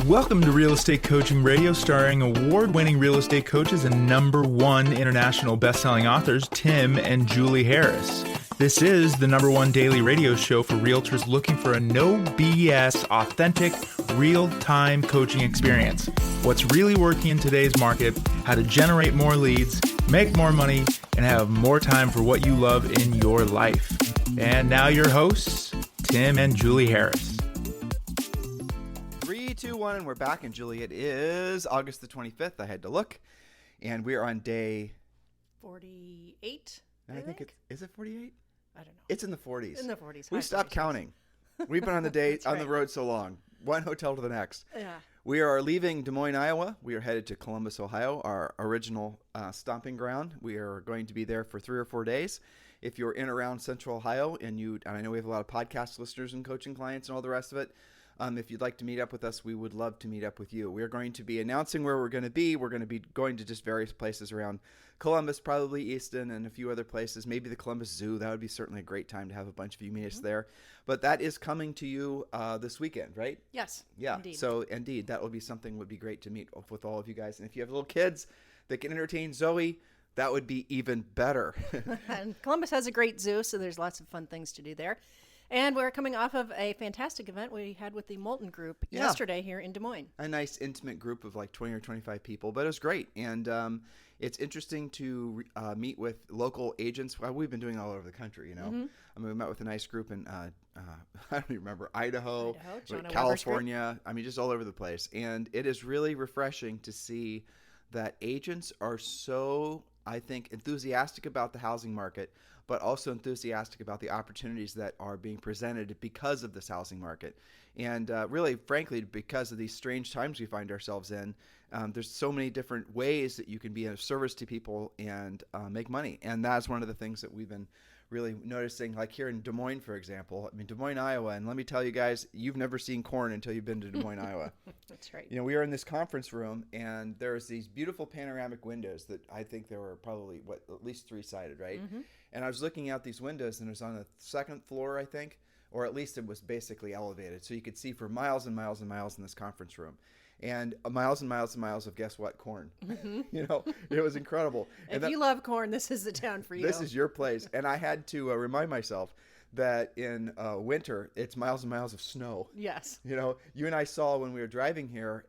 Welcome to Real Estate Coaching Radio, starring award-winning real estate coaches and #1 international best-selling authors, Tim and Julie Harris. This is the #1 daily radio show for realtors looking for a no BS, authentic, real-time coaching experience. What's really working in today's market, how to generate more leads, make more money, and have more time for what you love in your life. And now your hosts, Tim and Julie Harris. 3, 2, 1, and we're back. And Julie, it is August the 25th. I had to look, and we are on day 48. I think is it 48? I don't know. It's in the 40s. In the 40s. We stopped counting. We've been on the the road so long, one hotel to the next. Yeah. We are leaving Des Moines, Iowa. We are headed to Columbus, Ohio, our original stomping ground. We are going to be there for 3 or 4 days. If you're in around Central Ohio, and I know we have a lot of podcast listeners and coaching clients and all the rest of it. If you'd like to meet up with us, we would love to meet up with you. We're going to be announcing where we're going to be. We're going to be going to just various places around Columbus, probably Easton, and a few other places. Maybe the Columbus Zoo. That would be certainly a great time to have a bunch of you meet us there. But that is coming to you this weekend, right? Yes. Yeah. Indeed. So indeed, that would be something would be great to meet with all of you guys. And if you have little kids that can entertain Zoe, that would be even better. And Columbus has a great zoo, so there's lots of fun things to do there. And we're coming off of a fantastic event we had with the Molten Group yesterday here in Des Moines. A nice intimate group of like 20 or 25 people, but it was great. And it's interesting to meet with local agents. Well, we've been doing it all over the country, you know. Mm-hmm. I mean, we met with a nice group in, I don't even remember, Idaho, California. I mean, just all over the place. And it is really refreshing to see that agents are so, I think, enthusiastic about the housing market, but also enthusiastic about the opportunities that are being presented because of this housing market. And really, frankly, because of these strange times we find ourselves in, there's so many different ways that you can be of service to people and make money. And that's one of the things that we've been really noticing, like here in Des Moines, for example. I mean, Des Moines, Iowa, and let me tell you guys, you've never seen corn until you've been to Des Moines, Iowa. That's right. You know, we are in this conference room, and there's these beautiful panoramic windows that I think there were probably, at least 3-sided, right? Mm-hmm. And I was looking out these windows, and it was on the 2nd floor, I think, or at least it was basically elevated. So you could see for miles and miles and miles in this conference room. And miles and miles and miles of, guess what, corn. Mm-hmm. You know, it was incredible. If you love corn, this is the town for you. This is your place. And I had to remind myself that in winter, it's miles and miles of snow. Yes. You know, you and I saw when we were driving here,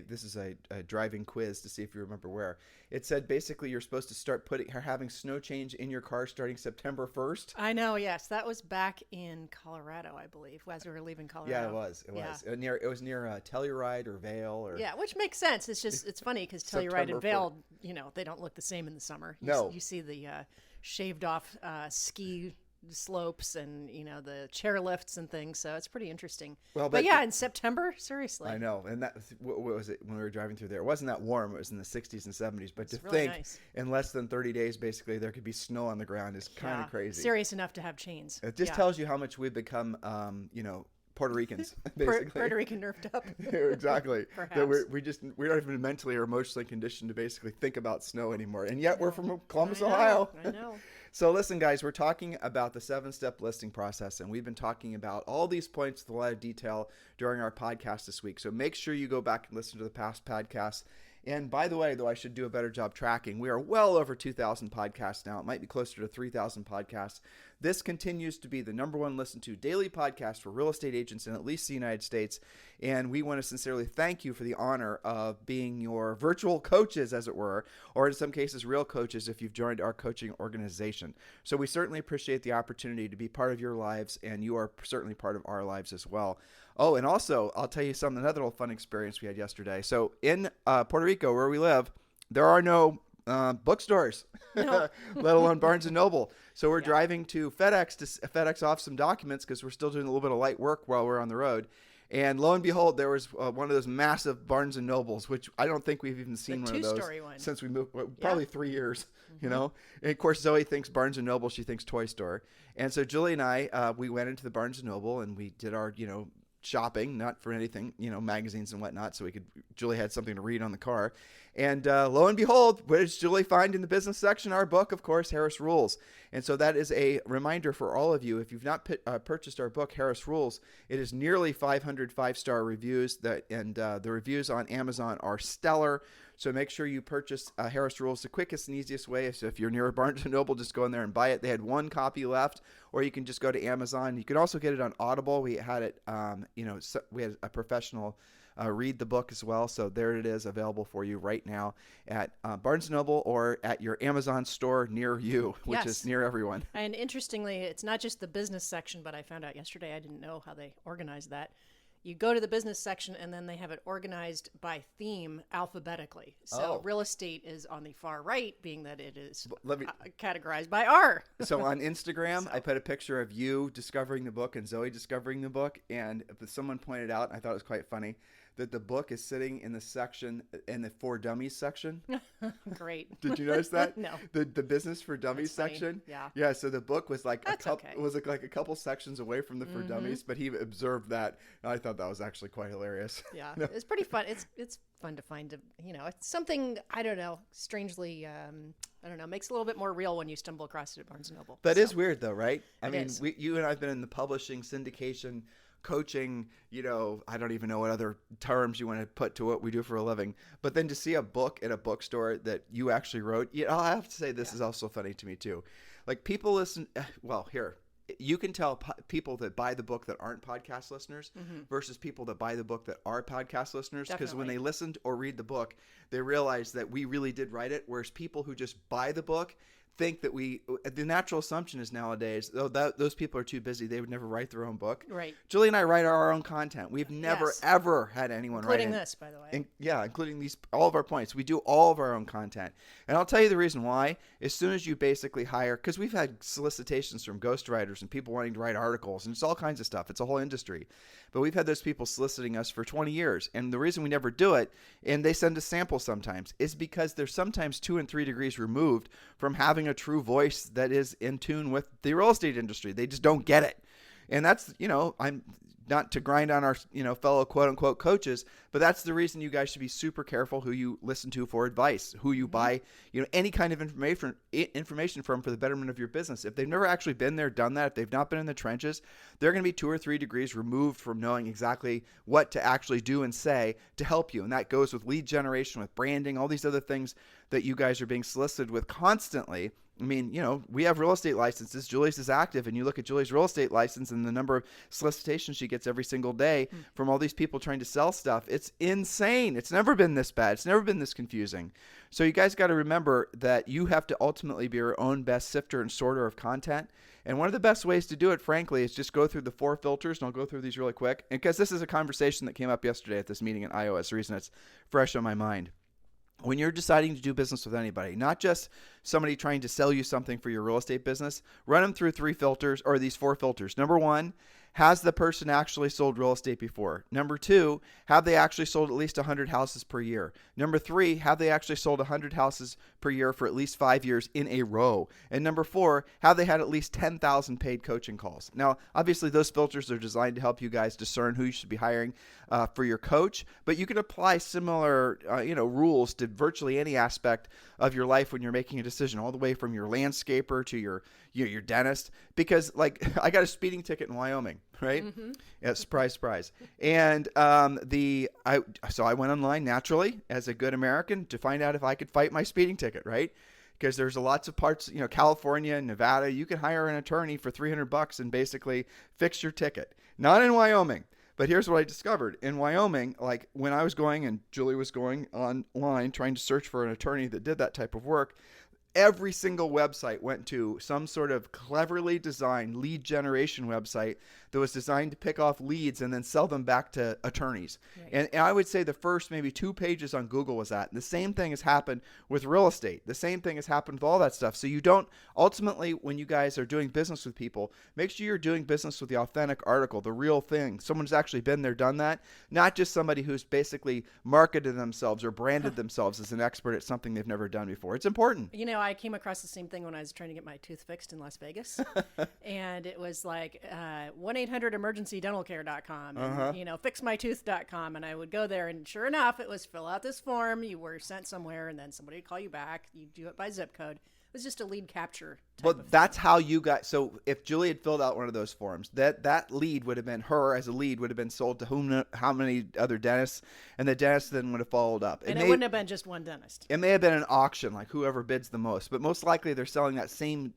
this is a driving quiz to see if you remember where. It said basically you're supposed to start having snow change in your car starting September 1st. I know, yes. That was back in Colorado, I believe, as we were leaving Colorado. Yeah, it was. It was near Telluride or Vail. Yeah, which makes sense. It's just, it's funny because Telluride and Vail, you know, they don't look the same in the summer. You see the shaved off ski slopes and, you know, the chairlifts and things, so it's pretty interesting. Well, but yeah, in September, seriously. I know. And that, what was it when we were driving through there? It wasn't that warm. It was in the 60s and 70s, but it's to really think nice. In less than 30 days basically there could be snow on the ground is kind of crazy. Serious enough to have chains. It just tells you how much we've become you know, Puerto Ricans, basically. Puerto Rican nerfed up. Exactly. Perhaps. That we're not even mentally or emotionally conditioned to basically think about snow anymore. And yet we're from Columbus, Ohio. I know. So listen, guys, we're talking about the 7-step listing process, and we've been talking about all these points with a lot of detail during our podcast this week. So make sure you go back and listen to the past podcasts. And by the way, though, I should do a better job tracking. We are well over 2,000 podcasts now. It might be closer to 3,000 podcasts. This continues to be the #1 listened to daily podcast for real estate agents in at least the United States. And we want to sincerely thank you for the honor of being your virtual coaches, as it were, or in some cases, real coaches if you've joined our coaching organization. So we certainly appreciate the opportunity to be part of your lives, and you are certainly part of our lives as well. Oh, and also, I'll tell you another little fun experience we had yesterday. So in Puerto Rico, where we live, there are no bookstores, no. let alone Barnes & Noble. So we're driving to FedEx to FedEx off some documents because we're still doing a little bit of light work while we're on the road. And lo and behold, there was one of those massive Barnes & Nobles, which I don't think we've even seen one of those since we moved, probably 3 years, you know. And of course, Zoe thinks Barnes & Noble, she thinks toy store. And so Julie and I, we went into the Barnes & Noble and we did our, you know, shopping, not for anything, magazines and whatnot. So Julie had something to read on the car. And lo and behold, what does Julie find in the business section? Our book, of course, Harris Rules. And so that is a reminder for all of you. If you've not purchased our book, Harris Rules, it is nearly 500 5-star reviews. And the reviews on Amazon are stellar. So make sure you purchase Harris Rules the quickest and easiest way. So if you're near Barnes & Noble, just go in there and buy it. They had one copy left, or you can just go to Amazon. You can also get it on Audible. We had it, we had a professional read the book as well. So there it is, available for you right now at Barnes & Noble or at your Amazon store near you, which is near everyone. And interestingly, it's not just the business section, but I found out yesterday, I didn't know how they organized that. You go to the business section, and then they have it organized by theme alphabetically. So real estate is on the far right, being that it is categorized by R. So on Instagram, I put a picture of you discovering the book and Zoe discovering the book. And someone pointed out, and I thought it was quite funny, that the book is sitting in the section, in the For Dummies section. Great. Did you notice that? No. The Business for Dummies section. Yeah. Yeah. So the book was like a couple sections away from the For Dummies, but he observed that. And I thought that was actually quite hilarious. Yeah. It's pretty fun. It's fun to find. It's something, I don't know, strangely, makes it a little bit more real when you stumble across it at Barnes & Noble. That is weird though, right? I It mean, is. you and I have been in the publishing, syndication, coaching, I don't even know what other terms you want to put to what we do for a living. But then to see a book in a bookstore that you actually wrote, I have to say this is also funny to me too. Like people listen, here, you can tell people that buy the book that aren't podcast listeners versus people that buy the book that are podcast listeners. Because when they listen or read the book, they realize that we really did write it. Whereas people who just buy the book think that the natural assumption is nowadays, those people are too busy. They would never write their own book. Right. Julie and I write our own content. We've never, ever had anyone write it. Including this, by the way. Including all of our points. We do all of our own content. And I'll tell you the reason why. As soon as you basically hire, because we've had solicitations from ghostwriters and people wanting to write articles, and it's all kinds of stuff. It's a whole industry. But we've had those people soliciting us for 20 years. And the reason we never do it, and they send us samples sometimes, is because they're sometimes 2 and 3 degrees removed from having a true voice that is in tune with the real estate industry. They just don't get it. And that's, I'm not to grind on our, fellow quote unquote coaches, but that's the reason you guys should be super careful who you listen to for advice, who you buy, any kind of information from for the betterment of your business. If they've never actually been there, done that, if they've not been in the trenches, they're going to be 2 or 3 degrees removed from knowing exactly what to actually do and say to help you. And that goes with lead generation, with branding, all these other things that you guys are being solicited with constantly. I mean, we have real estate licenses. Julie's is active, and you look at Julie's real estate license and the number of solicitations she gets every single day from all these people trying to sell stuff. It's insane. It's never been this bad. It's never been this confusing. So you guys got to remember that you have to ultimately be your own best sifter and sorter of content. And one of the best ways to do it, frankly, is just go through the 4 filters, and I'll go through these really quick. And because this is a conversation that came up yesterday at this meeting in Iowa. It's the reason it's fresh on my mind. When you're deciding to do business with anybody, not just somebody trying to sell you something for your real estate business, run them through 3 filters, or these 4 filters. Number 1, has the person actually sold real estate before? Number 2, have they actually sold at least 100 houses per year? Number 3, have they actually sold 100 houses per year for at least 5 years in a row? And number 4, have they had at least 10,000 paid coaching calls? Now, obviously, those filters are designed to help you guys discern who you should be hiring for your coach, but you can apply similar, rules to virtually any aspect of your life when you're making a decision, all the way from your landscaper to your dentist. Because, I got a speeding ticket in Wyoming, right? Yeah, surprise, surprise. And so I went online naturally as a good American to find out if I could fight my speeding ticket, right? Because there's lots of parts, California and Nevada, you can hire an attorney for $300 and basically fix your ticket. Not in Wyoming. But here's what I discovered. In Wyoming, when I was going and Julie was going online trying to search for an attorney that did that type of work, every single website went to some sort of cleverly designed lead generation website that was designed to pick off leads and then sell them back to attorneys. Right. And I would say the first maybe 2 pages on Google was that. And the same thing has happened with real estate. The same thing has happened with all that stuff. So you don't, ultimately, when you guys are doing business with people, make sure you're doing business with the authentic article, the real thing. Someone's actually been there, done that. Not just somebody who's basically marketed themselves or branded themselves as an expert at something they've never done before. It's important. I came across the same thing when I was trying to get my tooth fixed in Las Vegas. And it was like, one 1-800-EMERGENCY-DENTALCARE.com and, FixMyTooth.com. And I would go there, and sure enough, it was fill out this form. You were sent somewhere, and then somebody would call you back. You do it by zip code. It was just a lead capture type Well, of that's thing. how you got. So if Julie had filled out one of those forms, that lead would have been her as a lead would have been sold to whom, how many other dentists, and the dentist then would have followed up. And it wouldn't have been just one dentist. It may have been an auction, like whoever bids the most, but most likely they're selling that same,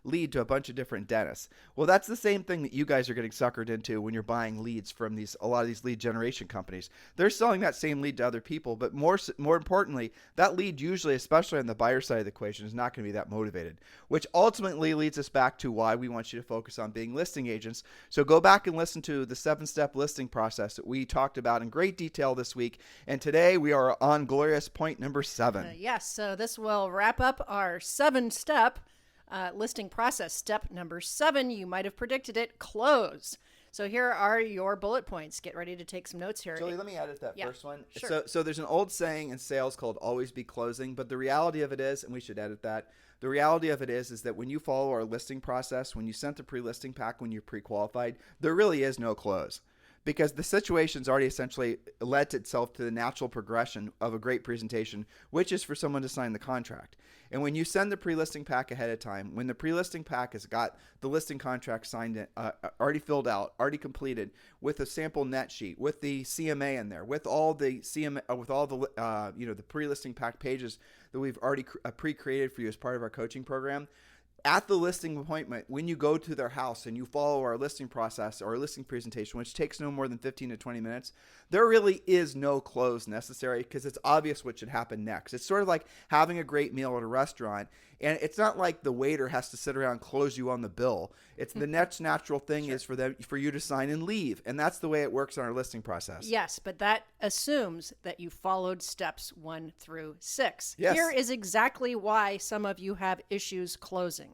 lead to a bunch of different dentists. Well, that's the same thing that you guys are getting suckered into when you're buying leads from a lot of these lead generation companies. They're selling that same lead to other people, but more importantly, that lead usually, especially on the buyer side of the equation, is not going to be that motivated, which ultimately leads us back to why we want you to focus on being listing agents. So go back and listen to the 7-step listing process that we talked about in great detail this week. And today we are on glorious point number 7. Yes, so this will wrap up our 7-step listing process. Step number 7, you might have predicted it, close. So here are your bullet points. Get ready to take some notes here. Julie, let me edit that first one. Sure. So there's an old saying in sales called always be closing, but the reality of it is, and we should edit that, the reality of it is that when you follow our listing process, when you sent the pre-listing pack, when you're pre-qualified, there really is no close. Because the situation's already essentially led itself to the natural progression of a great presentation, which is for someone to sign the contract. And when you send the pre-listing pack ahead of time, when the pre-listing pack has got the listing contract signed, already filled out, already completed, with a sample net sheet, with the CMA in there, with all the CMA, with all the the pre-listing pack pages that we've already pre-created for you as part of our coaching program. At the listing appointment, when you go to their house and you follow our listing process or our listing presentation, which takes no more than 15 to 20 minutes, there really is no close necessary because it's obvious what should happen next. It's sort of like having a great meal at a restaurant, and it's not like the waiter has to sit around and close you on the bill. It's the next natural thing is for you to sign and leave, and that's the way it works on our listing process. Yes, but that assumes that you followed steps 1 through 6. Yes. Here is exactly why some of you have issues closing.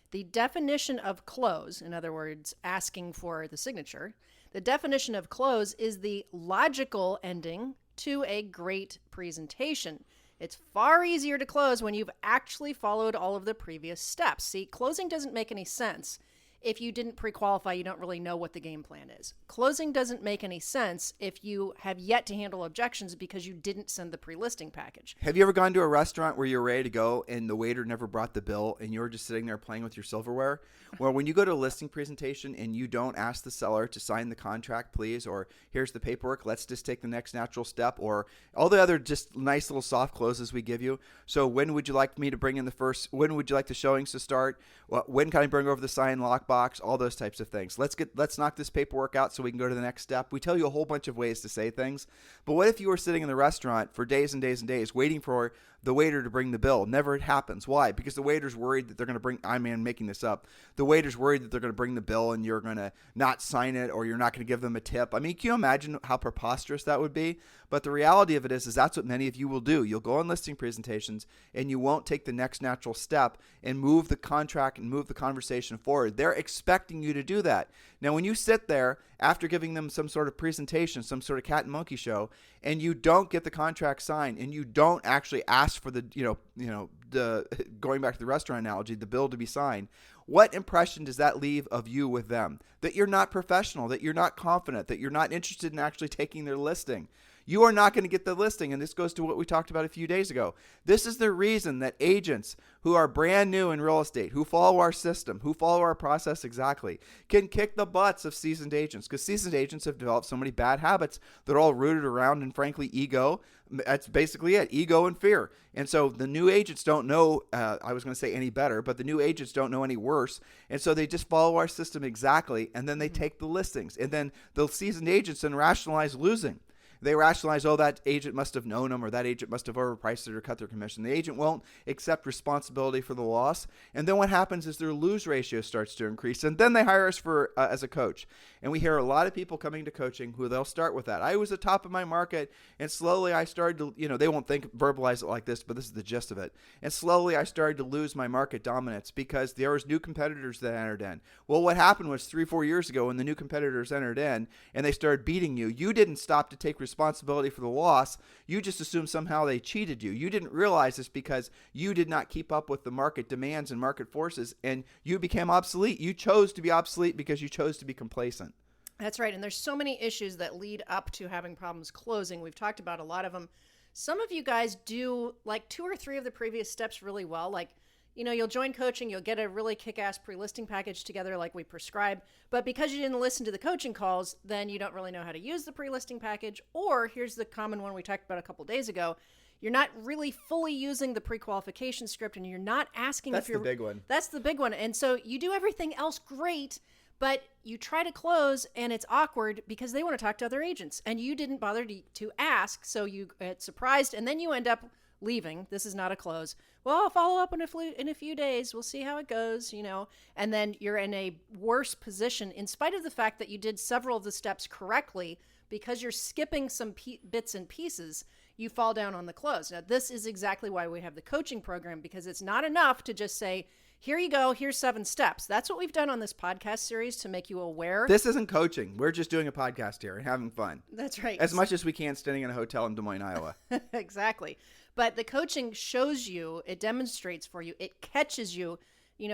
The definition of close, in other words, asking for the signature, the definition of close is the logical ending to a great presentation. It's far easier to close when you've actually followed all of the previous steps. See, closing doesn't make any sense. If you didn't pre-qualify, you don't really know what the game plan is. Closing doesn't make any sense if you have yet to handle objections because you didn't send the pre-listing package. Have you ever gone to a restaurant where you're ready to go and the waiter never brought the bill and you're just sitting there playing with your silverware? Well, when you go to a listing presentation and you don't ask the seller to sign the contract, please, or here's the paperwork, let's just take the next natural step, or all the other just nice little soft closes we give you. So when would you like me to bring in when would you like the showings to start? When can I bring over the sign lockbox? All those types of things. Let's knock this paperwork out so we can go to the next step. We tell you a whole bunch of ways to say things. But what if you were sitting in the restaurant for days and days and days waiting for the waiter to bring the bill? Never happens. Why? Because the waiter's worried that they're going to bring, I'm making this up. The waiter's worried that they're going to bring the bill and you're going to not sign it or you're not going to give them a tip. I mean, can you imagine how preposterous that would be? But the reality of it is that's what many of you will do. You'll go on listing presentations and you won't take the next natural step and move the contract and move the conversation forward. They're expecting you to do that. Now, when you sit there after giving them some sort of presentation, some sort of cat and monkey show, and you don't get the contract signed and you don't actually ask for the, the going back to the restaurant analogy, the bill to be signed, what impression does that leave of you with them? That you're not professional, that you're not confident, that you're not interested in actually taking their listing. You are not going to get the listing, and this goes to what we talked about a few days ago. This is the reason that agents who are brand new in real estate, who follow our system, who follow our process exactly, can kick the butts of seasoned agents, because seasoned agents have developed so many bad habits that are all rooted around, and frankly, ego. That's basically it, ego and fear. And so the new agents don't know, I was going to say any better, but the new agents don't know any worse. And so they just follow our system exactly, and then they take the listings. And then the seasoned agents then rationalize losing. They rationalize, oh, that agent must have known them, or that agent must have overpriced it or cut their commission. The agent won't accept responsibility for the loss. And then what happens is their lose ratio starts to increase. And then they hire us for as a coach. And we hear a lot of people coming to coaching who they'll start with that. I was at top of my market, and slowly I started to, they won't verbalize it like this, but this is the gist of it. And slowly I started to lose my market dominance because there was new competitors that entered in. Well, what happened was 3-4 years ago when the new competitors entered in and they started beating you, you didn't stop to take responsibility responsibility for the loss, you just assume somehow they cheated you. You didn't realize this because you did not keep up with the market demands and market forces, and you became obsolete. You chose to be obsolete because you chose to be complacent. That's right. And there's so many issues that lead up to having problems closing. We've talked about a lot of them. Some of you guys do like 2 or 3 of the previous steps really well. Like, you'll join coaching, you'll get a really kick-ass pre-listing package together like we prescribe. But because you didn't listen to the coaching calls, then you don't really know how to use the pre-listing package. Or here's the common one we talked about a couple days ago. You're not really fully using the pre-qualification script, and you're not asking if you're... That's the big one. That's the big one. And so you do everything else great, but you try to close and it's awkward because they want to talk to other agents and you didn't bother to ask. So you get surprised and then you end up leaving. This is not a close. Well, I'll follow up in a few days. We'll see how it goes, and then you're in a worse position in spite of the fact that you did several of the steps correctly. Because you're skipping some bits and pieces, you fall down on the close. Now, this is exactly why we have the coaching program, because it's not enough to just say, here you go, here's 7 steps. That's what we've done on this podcast series to make you aware. This isn't coaching. We're just doing a podcast here and having fun. That's right. As much as we can standing in a hotel in Des Moines, Iowa. Exactly. But the coaching shows you, it demonstrates for you, it catches you.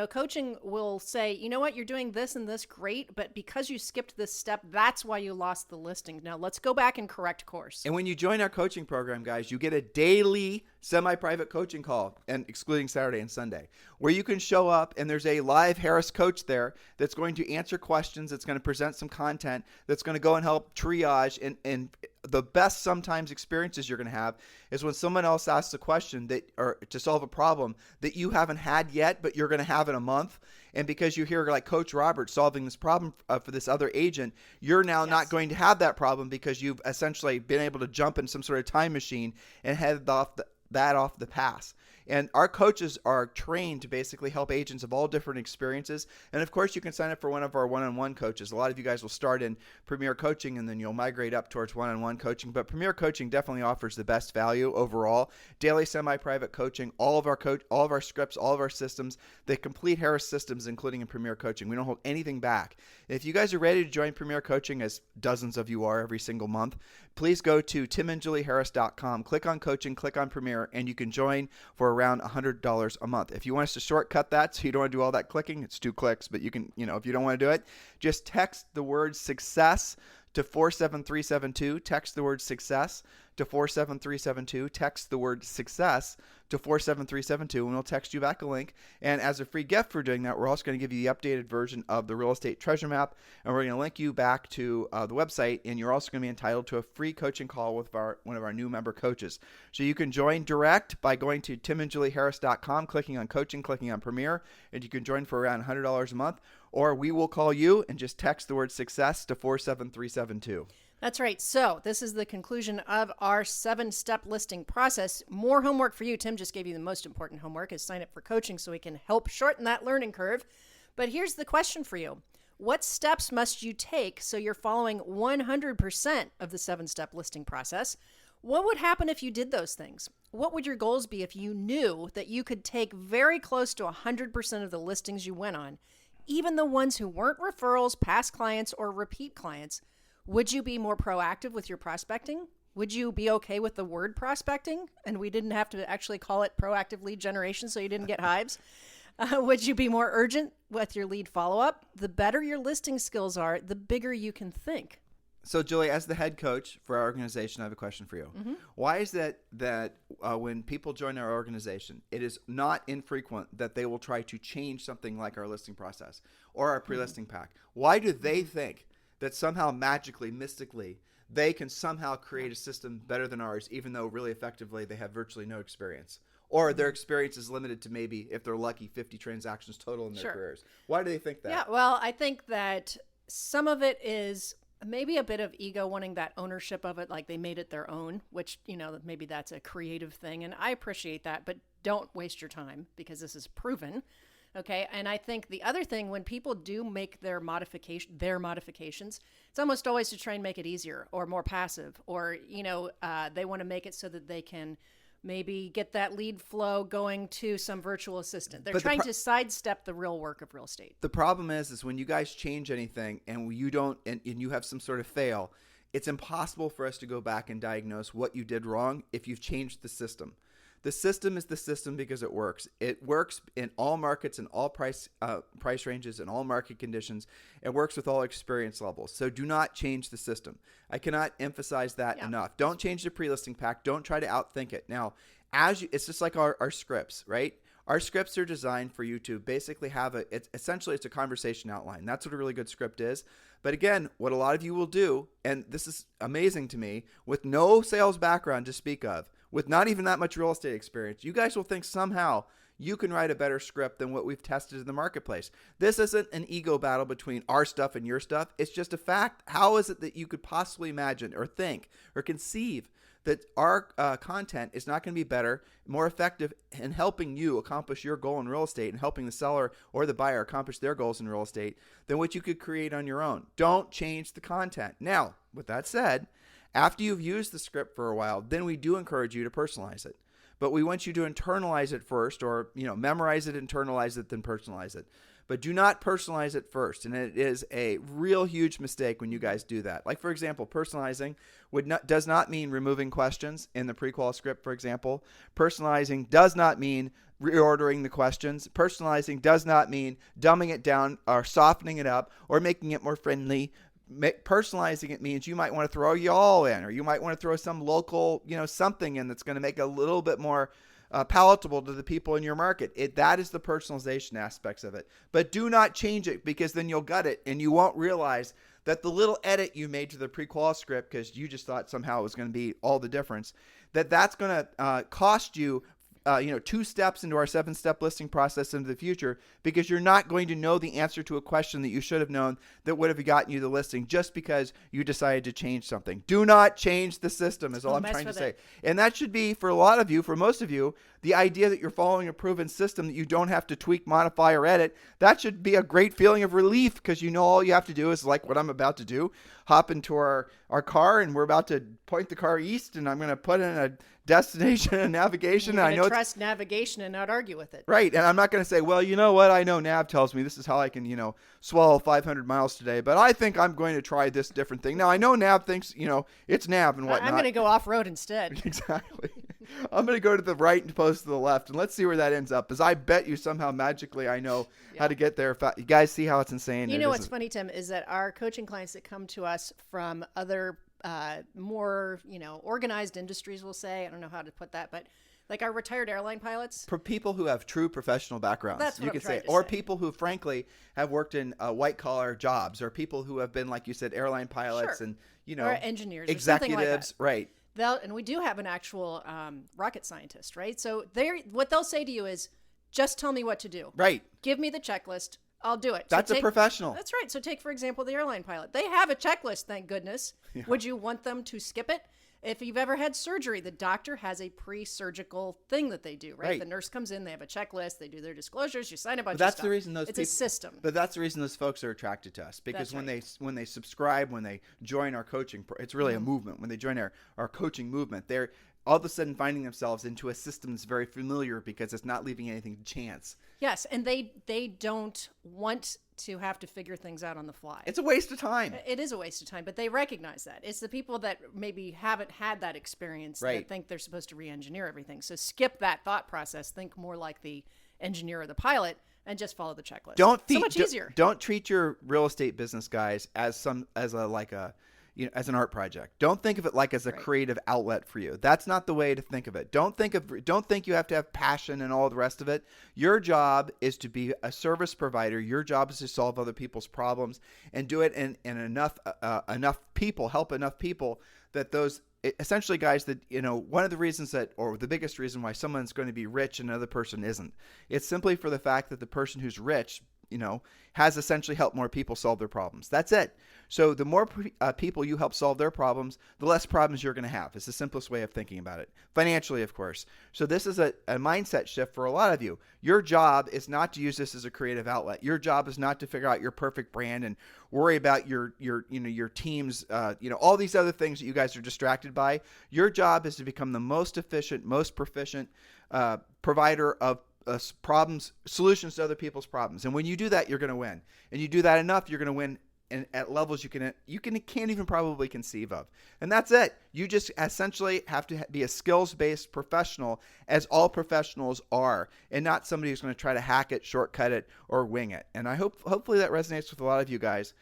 Coaching will say, you know what, you're doing this and this great, but because you skipped this step, that's why you lost the listing. Now, let's go back and correct course. And when you join our coaching program, guys, you get a daily semi-private coaching call, and excluding Saturday and Sunday, where you can show up and there's a live Harris coach there that's going to answer questions, that's going to present some content, that's going to go and help triage. And the best sometimes experiences you're going to have is when someone else asks a question or to solve a problem that you haven't had yet, but you're going to have in a month. And because you hear like Coach Robert solving this problem for this other agent, you're now not going to have that problem because you've essentially been able to jump in some sort of time machine and head off the pass. And our coaches are trained to basically help agents of all different experiences. And of course, you can sign up for one of our one-on-one coaches. A lot of you guys will start in Premier Coaching and then you'll migrate up towards one-on-one coaching. But Premier Coaching definitely offers the best value overall. Daily semi-private coaching, all of our scripts, all of our systems, the complete Harris systems, including in Premier Coaching. We don't hold anything back. If you guys are ready to join Premier Coaching, as dozens of you are every single month, please go to timandjulieharris.com, click on coaching, click on Premier, and you can join for around $100 a month. If you want us to shortcut that so you don't want to do all that clicking, it's 2 clicks, but you can, if you don't want to do it, just text the word success to 47372. Text the word success to 47372. Text the word success to 47372, and we'll text you back a link. And as a free gift for doing that, we're also going to give you the updated version of the real estate treasure map, and we're going to link you back to the website, and you're also going to be entitled to a free coaching call with one of our new member coaches. So you can join direct by going to timandjulieharris.com, clicking on coaching, clicking on Premier, and you can join for around $100 a month, or we will call you and just text the word success to 47372. That's right. So this is the conclusion of our 7-step listing process. More homework for you. Tim just gave you the most important homework, is sign up for coaching so we can help shorten that learning curve. But here's the question for you. What steps must you take so you're following 100% of the 7-step listing process? What would happen if you did those things? What would your goals be if you knew that you could take very close to 100% of the listings you went on, even the ones who weren't referrals, past clients, or repeat clients? Would you be more proactive with your prospecting? Would you be okay with the word prospecting and we didn't have to actually call it proactive lead generation so you didn't get hives? Would you be more urgent with your lead follow-up? The better your listing skills are, the bigger you can think. So, Julie, as the head coach for our organization, I have a question for you. Mm-hmm. Why is that when people join our organization, it is not infrequent that they will try to change something like our listing process or our pre-listing pack? Why do they think that somehow magically, mystically, they can somehow create a system better than ours, even though really effectively they have virtually no experience? Or their experience is limited to maybe, if they're lucky, 50 transactions total in their careers. Why do they think that? Yeah, well, I think that some of it is maybe a bit of ego, wanting that ownership of it, like they made it their own, which, maybe that's a creative thing. And I appreciate that, but don't waste your time because this is proven. Okay. And I think the other thing, when people do make their modifications, it's almost always to try and make it easier or more passive, or, they want to make it so that they can maybe get that lead flow going to some virtual assistant. They're trying to sidestep the real work of real estate. The problem is when you guys change anything and you don't, and you have some sort of fail, It's impossible for us to go back and diagnose what you did wrong if you've changed the system. The system is the system because it works. It works in all markets, in all price ranges, in all market conditions. It works with all experience levels. So do not change the system. I cannot emphasize that enough. Don't change the pre-listing pack. Don't try to outthink it. Now, it's just like our scripts, right? Our scripts are designed for you to basically have it's a conversation outline. That's what a really good script is. But again, what a lot of you will do, and this is amazing to me, with no sales background to speak of, with not even that much real estate experience, you guys will think somehow you can write a better script than what we've tested in the marketplace. This isn't an ego battle between our stuff and your stuff. It's just a fact. How is it that you could possibly imagine or think or conceive that our content is not going to be better, more effective in helping you accomplish your goal in real estate and helping the seller or the buyer accomplish their goals in real estate than what you could create on your own? Don't change the content. Now, with that said, after you've used the script for a while, then we do encourage you to personalize it. But we want you to internalize it first, or memorize it, internalize it, then personalize it. But do not personalize it first. And it is a real huge mistake when you guys do that. Like, for example, personalizing does not mean removing questions in the pre-qual script, for example. Personalizing does not mean reordering the questions. Personalizing does not mean dumbing it down or softening it up or making it more friendly. Personalizing it means you might want to throw y'all in, or you might want to throw some local, something in that's going to make it a little bit more palatable to the people in your market. That is the personalization aspects of it. But do not change it, because then you'll gut it and you won't realize that the little edit you made to the pre-qual script, because you just thought somehow it was going to be all the difference, that's going to cost you 2 steps into our 7-step listing process into the future, because you're not going to know the answer to a question that you should have known that would have gotten you the listing just because you decided to change something. Do not change the system is all I'm trying to say. And that should be, for a lot of you, for most of you, the idea that you're following a proven system that you don't have to tweak, modify, or edit. That should be a great feeling of relief, because all you have to do is, like what I'm about to do, hop into our car, and we're about to point the car east, and I'm going to put in a destination and navigation. You're going to trust navigation and not argue with it. Right. And I'm not going to say, well, you know what? I know Nav tells me this is how I can, swallow 500 miles today, but I think I'm going to try this different thing. Now, I know Nav thinks, it's Nav and whatnot. I'm going to go off-road instead. Exactly. I'm going to go to the right and post to the left, and let's see where that ends up, because I bet you somehow magically I know how to get there. You guys see how it's insane? What's funny, Tim, is that our coaching clients that come to us from other more, organized industries, we'll say, I don't know how to put that, but like our retired airline pilots. For people who have true professional backgrounds, that's what you could say. Or people who, frankly, have worked in white collar jobs, or people who have been, like you said, airline pilots and, or engineers, executives, or right. And we do have an actual rocket scientist, right? So what they'll say to you is, just tell me what to do. Right. Give me the checklist. I'll do it. That's a professional. That's right. So take, for example, the airline pilot. They have a checklist, thank goodness. Yeah. Would you want them to skip it? If you've ever had surgery, the doctor has a pre-surgical thing that they do, right? The nurse comes in, they have a checklist, they do their disclosures, you sign a bunch of stuff. That's the reason it's a system. But that's the reason those folks are attracted to us, because when they subscribe, when they join our coaching, it's really a movement. When they join our coaching movement, they're all of a sudden finding themselves into a system that's very familiar, because it's not leaving anything to chance. Yes, and they don't want to have to figure things out on the fly. It's a waste of time. It is a waste of time, but they recognize that. It's the people that maybe haven't had that experience that think they're supposed to re-engineer everything. So skip that thought process. Think more like the engineer or the pilot and just follow the checklist. So much easier. Don't treat your real estate business, guys, as an art project. Don't think of it like as a creative outlet for you. That's not the way to think of it. Don't think you have to have passion and all the rest of it. Your job is to be a service provider. Your job is to solve other people's problems and do it in enough people, help enough people that those essentially, guys, that one of the reasons or the biggest reason why someone's going to be rich and another person isn't, it's simply for the fact that the person who's rich, has essentially helped more people solve their problems. That's it. So the more people you help solve their problems, the less problems you're going to have. It's the simplest way of thinking about it. Financially, of course. So this is a mindset shift for a lot of you. Your job is not to use this as a creative outlet. Your job is not to figure out your perfect brand and worry about your team's, all these other things that you guys are distracted by. Your job is to become the most efficient, most proficient provider of solutions to other people's problems. And when you do that, you're going to win. And you do that enough, you're going to win at levels you can't even probably conceive of. And that's it. You just essentially have to be a skills-based professional, as all professionals are, and not somebody who's going to try to hack it, shortcut it, or wing it. And I hopefully that resonates with a lot of you guys.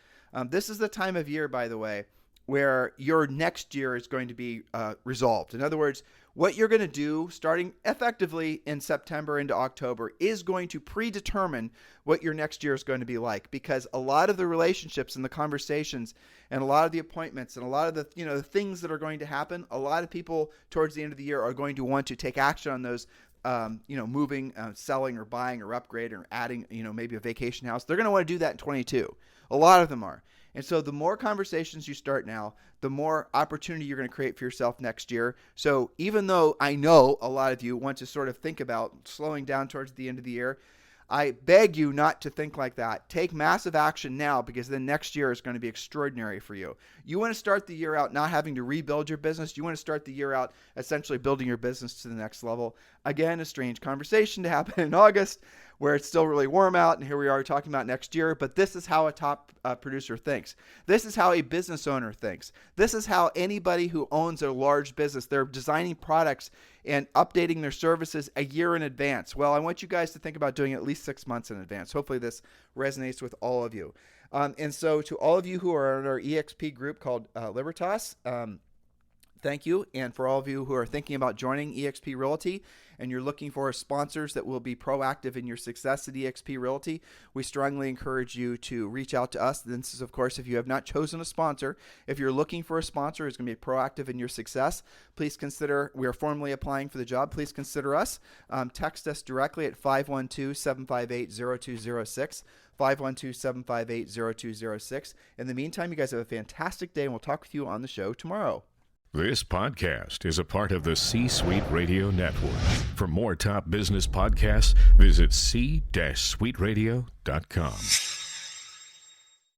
This is the time of year, by the way, where your next year is going to be resolved. In other words, what you're going to do starting effectively in September into October is going to predetermine what your next year is going to be like, because a lot of the relationships and the conversations and a lot of the appointments and a lot of the, the things that are going to happen, a lot of people towards the end of the year are going to want to take action on those, moving, selling or buying or upgrading or adding, maybe a vacation house. They're going to want to do that in 22. A lot of them are. And so the more conversations you start now, the more opportunity you're going to create for yourself next year. So even though I know a lot of you want to sort of think about slowing down towards the end of the year, I beg you not to think like that. Take massive action now, because then next year is going to be extraordinary for you. You want to start the year out not having to rebuild your business. You want to start the year out essentially building your business to the next level. Again, a strange conversation to happen in August where it's still really warm out, and here we are talking about next year. But this is how a top producer thinks. This is how a business owner thinks. This is how anybody who owns a large business, they're designing products and updating their services a year in advance. Well, I want you guys to think about doing it at least 6 months in advance. Hopefully this resonates with all of you. And so to all of you who are in our EXP group called Libertas, thank you. And for all of you who are thinking about joining EXP Realty and you're looking for sponsors that will be proactive in your success at EXP Realty, we strongly encourage you to reach out to us. This is, of course, if you have not chosen a sponsor. If you're looking for a sponsor who's going to be proactive in your success, please consider, we are formally applying for the job. Please consider us. Text us directly at 512-758-0206. 512-758-0206. In the meantime, you guys have a fantastic day, and we'll talk with you on the show tomorrow. This podcast is a part of the C-Suite Radio Network. For more top business podcasts, visit c-suiteradio.com.